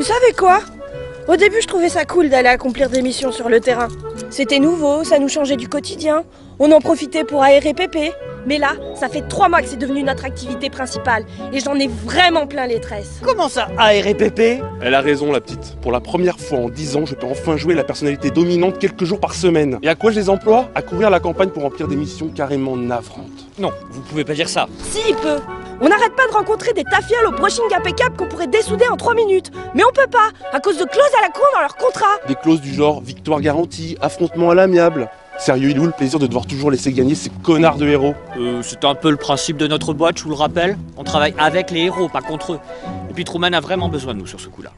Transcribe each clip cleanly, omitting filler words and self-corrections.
savez quoi? Au début, je trouvais ça cool d'aller accomplir des missions sur le terrain. C'était nouveau, ça nous changeait du quotidien. On en profitait pour aérer pépé. Mais là, ça fait 3 mois que c'est devenu notre activité principale. Et j'en ai vraiment plein les tresses. Comment ça, aérer pépé? Elle a raison, la petite. Pour la première fois en 10 ans, je peux enfin jouer la personnalité dominante quelques jours par semaine. Et à quoi je les emploie? À courir la campagne pour remplir des missions carrément navrantes. Non, vous pouvez pas dire ça. Si, il peut. On n'arrête pas de rencontrer des tafioles au brushing impeccable qu'on pourrait dessouder en 3 minutes. Mais on peut pas, à cause de clauses à la con dans leur contrat. Des clauses du genre victoire garantie, affrontement à l'amiable. Sérieux, il est où le plaisir de devoir toujours laisser gagner ces connards de héros? C'est un peu le principe de notre boîte, je vous le rappelle. On travaille avec les héros, pas contre eux. Et puis Truman a vraiment besoin de nous sur ce coup-là.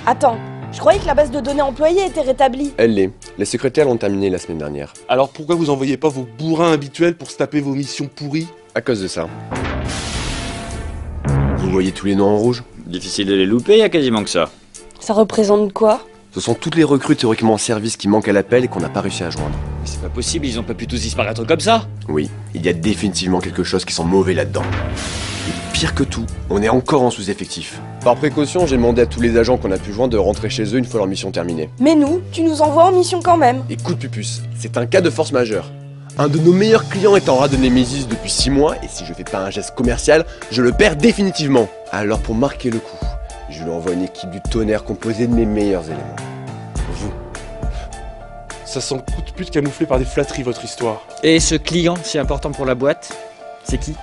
Attends, je croyais que la base de données employée était rétablie. Elle l'est. Les secrétaires l'ont terminée la semaine dernière. Alors pourquoi vous envoyez pas vos bourrins habituels pour se taper vos missions pourries? À cause de ça. Vous voyez tous les noms en rouge? Difficile de les louper, y a quasiment que ça. Ça représente quoi? Ce sont toutes les recrues théoriquement en service qui manquent à l'appel et qu'on n'a pas réussi à joindre. Mais c'est pas possible, ils ont pas pu tous disparaître comme ça. Oui, il y a définitivement quelque chose qui sent mauvais là-dedans. Et pire que tout, on est encore en sous-effectif. Par précaution, j'ai demandé à tous les agents qu'on a pu joindre de rentrer chez eux une fois leur mission terminée. Mais nous, tu nous envoies en mission quand même. Écoute Pupus, c'est un cas de force majeure. Un de nos meilleurs clients est en rade de Némésis depuis 6 mois et si je fais pas un geste commercial, je le perds définitivement. Alors pour marquer le coup, je lui envoie une équipe du tonnerre composée de mes meilleurs éléments. Vous. Ça sent coup de pute camouflé par des flatteries, votre histoire. Et ce client si important pour la boîte, c'est qui?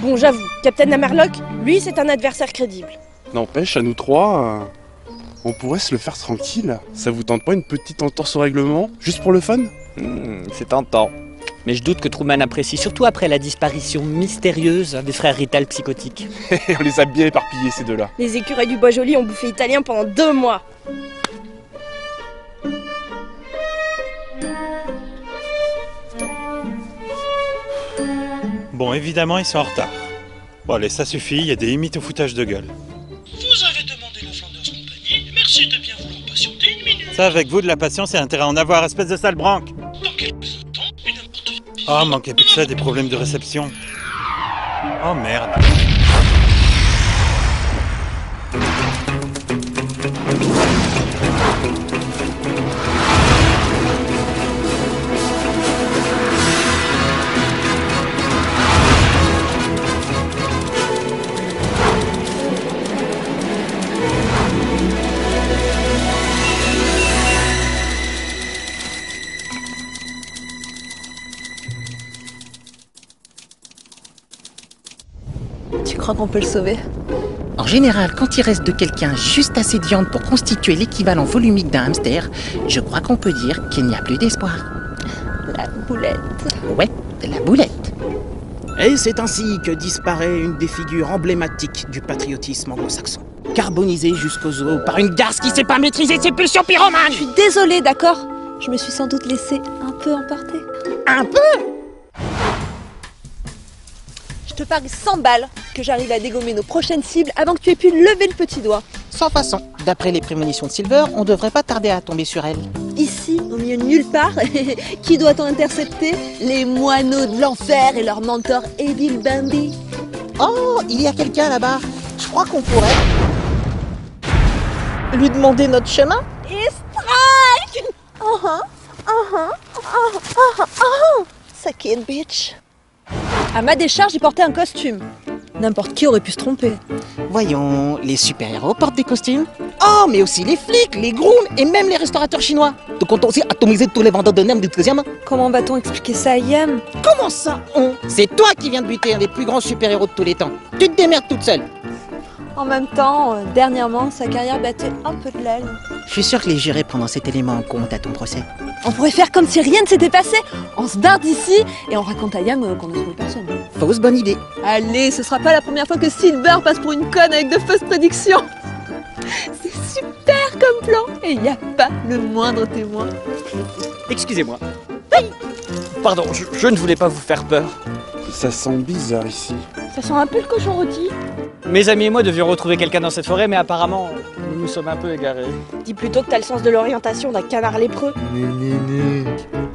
Bon, j'avoue, Captain Hammerlock, lui, c'est un adversaire crédible. N'empêche, à nous trois, on pourrait se le faire tranquille. Ça vous tente pas une petite entorse au règlement, juste pour le fun? C'est tentant. Mais je doute que Truman apprécie, surtout après la disparition mystérieuse des frères Rital psychotiques. On les a bien éparpillés, ces deux-là. Les écureuils du Bois-Joli ont bouffé italien pendant 2 mois. Bon, évidemment, ils sont en retard. Bon, allez, ça suffit, il y a des limites au foutage de gueule. Vous avez demandé la Flanders Compagnie, merci de bien vouloir patienter 1 minute. Ça, avec vous, de la patience et intérêt à en avoir, espèce de sale branque. Dans quelques instants, une importe. Oh, manquait plus que ça, des problèmes de réception. Oh, merde. Tu crois qu'on peut le sauver? En général, quand il reste de quelqu'un juste assez de viande pour constituer l'équivalent volumique d'un hamster, je crois qu'on peut dire qu'il n'y a plus d'espoir. La boulette. Ouais, la boulette. Et c'est ainsi que disparaît une des figures emblématiques du patriotisme anglo-saxon. Carbonisée jusqu'aux os par une garce qui sait pas maîtriser ses pulsions pyromanes. Je suis désolée, d'accord? Je me suis sans doute laissée un peu emporter. Un peu. Je te parie 100 balles que j'arrive à dégommer nos prochaines cibles avant que tu aies pu lever le petit doigt. Sans façon. D'après les prémonitions de Silver, on devrait pas tarder à tomber sur elle. Ici, au milieu de nulle part, qui doit-on intercepter? Les moineaux de l'enfer et leur mentor Evil Bambi. Oh, il y a quelqu'un là-bas. Je crois qu'on pourrait Lui demander notre chemin? Et strike! Suck it, bitch. À ma décharge, j'ai porté un costume. N'importe qui aurait pu se tromper. Voyons, les super-héros portent des costumes. Oh, mais aussi les flics, les grooms et même les restaurateurs chinois. Donc on aussi atomisé tous les vendeurs de nems du 13e. Comment va-t-on expliquer ça à Yam? Comment ça, on? C'est toi qui viens de buter un des plus grands super-héros de tous les temps. Tu te démerdes toute seule. En même temps, dernièrement, sa carrière battait un peu de l'aile. Je suis sûr que les jurés prendront cet élément en compte à ton procès. On pourrait faire comme si rien ne s'était passé. On se barre d'ici et on raconte à Yam qu'on ne trouve personne. Fausse bonne idée. Allez, ce sera pas la première fois que Silver passe pour une conne avec de fausses prédictions. C'est super comme plan et il n'y a pas le moindre témoin. Excusez-moi. Pardon, je ne voulais pas vous faire peur. Ça sent bizarre ici. Ça sent un peu le cochon rôti. Mes amis et moi devions retrouver quelqu'un dans cette forêt, mais apparemment, nous nous sommes un peu égarés. Dis plutôt que t'as le sens de l'orientation d'un canard lépreux.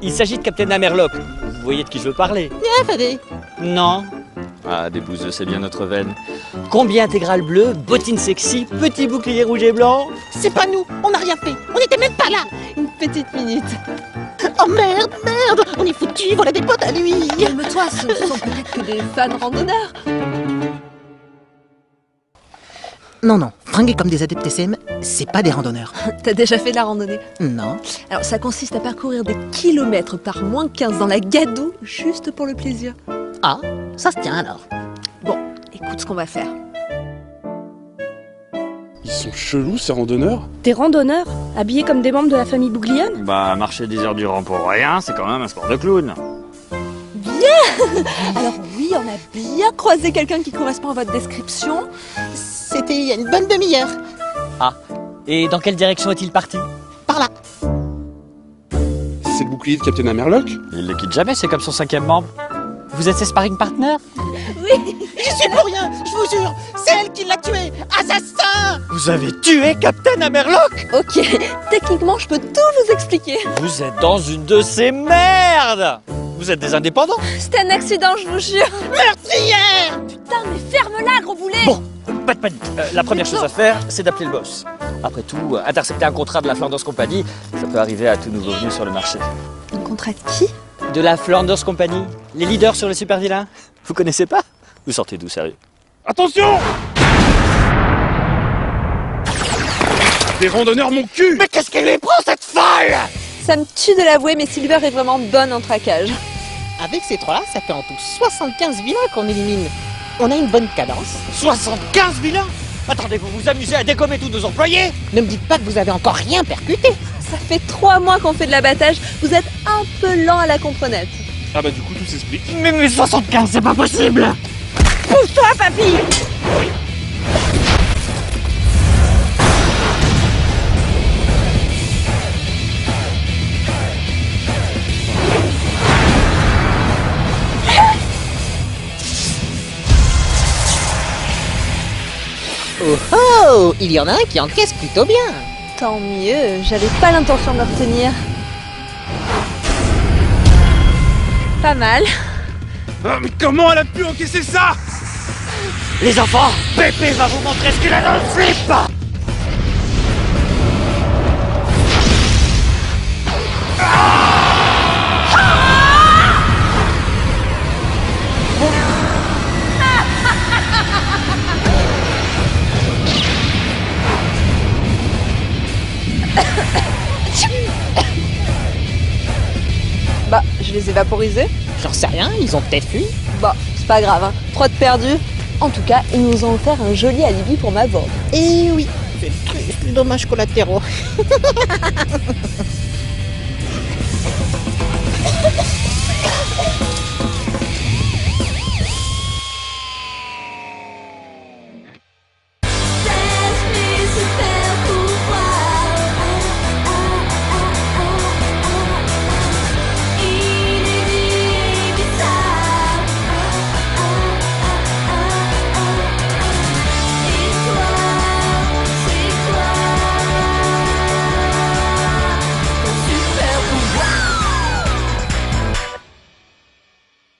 Il s'agit de Captain Hammerlock. Vous voyez de qui je veux parler? Non. Ah, des bouseux, c'est bien notre veine. Combi intégral bleu, bottines sexy, petit bouclier rouge et blanc. C'est pas nous, on n'a rien fait, on n'était même pas là. Une petite minute. Oh merde, on est foutus, voilà des potes à lui. Calme-toi, ce ne sont peut-être que des fans randonneurs. Non, fringués comme des adeptes SM, c'est pas des randonneurs. T'as déjà fait de la randonnée? Non. Alors ça consiste à parcourir des kilomètres par moins 15 dans la gadoue, juste pour le plaisir. Ah, ça se tient alors. Bon, écoute ce qu'on va faire. Ils sont chelous ces randonneurs. Des randonneurs, habillés comme des membres de la famille Bouglione? Bah, marcher des heures durant pour rien, c'est quand même un sport de clown. Alors oui, on a bien croisé quelqu'un qui correspond à votre description. C'était il y a une bonne demi-heure. Ah, et dans quelle direction est-il parti? Par là. C'est le bouclier de Captain Hammerlock. Il le quitte jamais, c'est comme son 5e membre. Vous êtes ses sparring partners? J'y suis pour rien, je vous jure. C'est elle qui l'a tué. Assassin. Vous avez tué Captain Hammerlock? Ok, techniquement je peux tout vous expliquer. Vous êtes dans une de ces merdes. Vous êtes des indépendants? C'était un accident, je vous jure. Meurtrière. Putain, mais ferme-la, gros boulet. Bon, pas de panique. La première chose à faire, c'est d'appeler le boss. Après tout, intercepter un contrat de la Flanders Company, ça peut arriver à tout nouveau venu sur le marché. Un contrat de qui? De la Flanders Company, les leaders sur les super vilains. Vous connaissez pas? Vous sortez d'où, sérieux? Attention! Des randonneurs mon cul! Mais qu'est-ce qu'elle les prend cette folle? Ça me tue de l'avouer, mais Silver est vraiment bonne en traquage. Avec ces trois-là, ça fait en tout 75 vilains qu'on élimine. On a une bonne cadence. 75 vilains? Attendez, vous vous amusez à dégommer tous nos employés? Ne me dites pas que vous avez encore rien percuté. Ça fait 3 mois qu'on fait de l'abattage. Vous êtes un peu lent à la comprenette. Ah bah du coup tout s'explique. Mais 75, c'est pas possible! Pousse-toi, papy! Oh, il y en a un qui encaisse plutôt bien. Tant mieux, j'avais pas l'intention de me retenir. Pas mal. Ah, mais comment elle a pu encaisser ça? Les enfants, Pépé va vous montrer ce qu'il a dans le slip! Bah, je les ai vaporisés. J'en sais rien, ils ont peut-être fui. Bah, c'est pas grave, hein. 3 de perdus. En tout cas, ils nous ont offert un joli alibi pour ma vente. Eh oui, c'est triste, les dommages collatéraux.